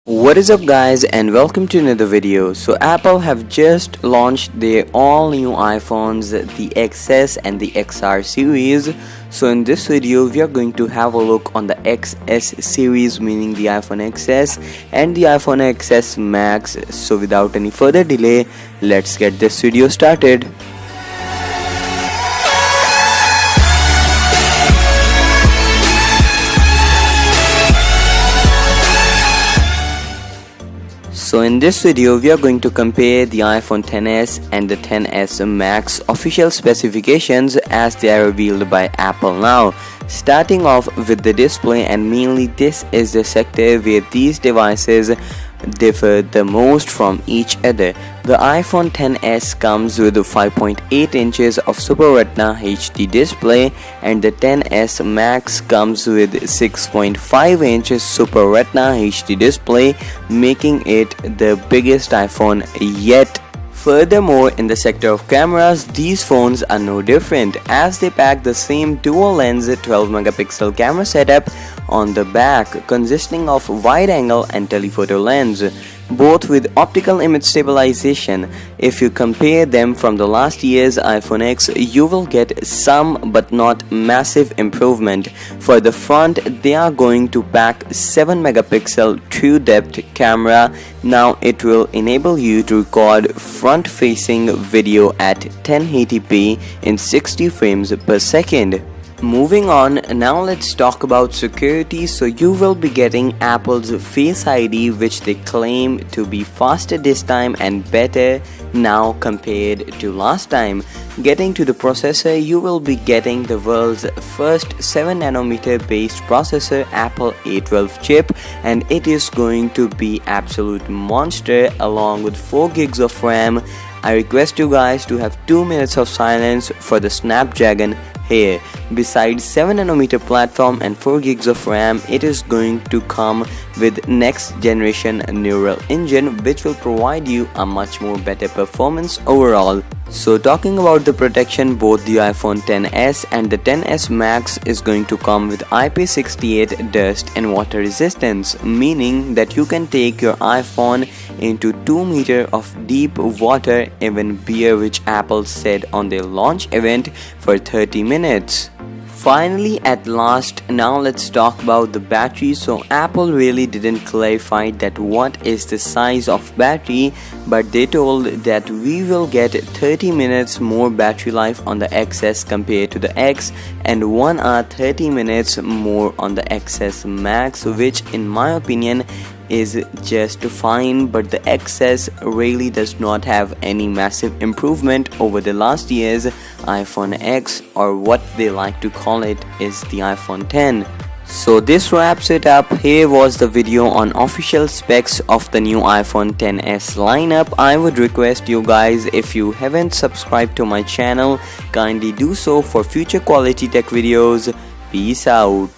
What is up guys, and welcome to another video. So Apple have just launched their all new iPhones, the XS and the XR series. So in this video we are going to have a look on the XS series, meaning the iPhone XS and the iPhone XS Max. So without any further delay, let's get this video started. So in this video we are going to compare the iPhone XS and the XS Max official specifications as they are revealed by Apple now. Starting off with the display, and mainly this is the sector where these devices differ the most from each other. The iPhone XS comes with 5.8 inches of Super Retina HD display, and the XS Max comes with 6.5 inches Super Retina HD display, making it the biggest iPhone yet. Furthermore, in the sector of cameras, these phones are no different, as they pack the same dual lens 12 megapixel camera setup on the back, consisting of wide angle and telephoto lens, both with optical image stabilization. If you compare them from the last year's iPhone X, you will get some but not massive improvement. For the front, they are going to pack 7 megapixel true depth camera. Now it will enable you to record front facing video at 1080p in 60 frames per second. Moving on, now let's talk about security. So you will be getting Apple's Face ID, which they claim to be faster this time and better now compared to last time. Getting to the processor, you will be getting the world's first 7nm based processor, Apple A12 chip, and it is going to be absolute monster along with 4 gigs of RAM. I request you guys to have 2 minutes of silence for the Snapdragon here. Besides 7nm platform and 4 gigs of RAM, it is going to come with next generation neural engine, which will provide you a much more better performance overall. So talking about the protection, both the iPhone XS and the XS Max is going to come with IP68 dust and water resistance, meaning that you can take your iPhone into 2 meters of deep water, even beer, which Apple said on their launch event, for 30 minutes. Finally, at last, now let's talk about the battery. So Apple really didn't clarify that what is the size of battery, but they told that we will get 30 minutes more battery life on the XS compared to the X, and 1 hour 30 minutes more on the XS Max, which in my opinion is just fine. But the XS really does not have any massive improvement over the last year's iPhone X, or what they like to call it is the iPhone X. So this wraps it up. Here was the video on official specs of the new iPhone XS lineup. I would request you guys, if you haven't subscribed to my channel, kindly do so for future quality tech videos. Peace out.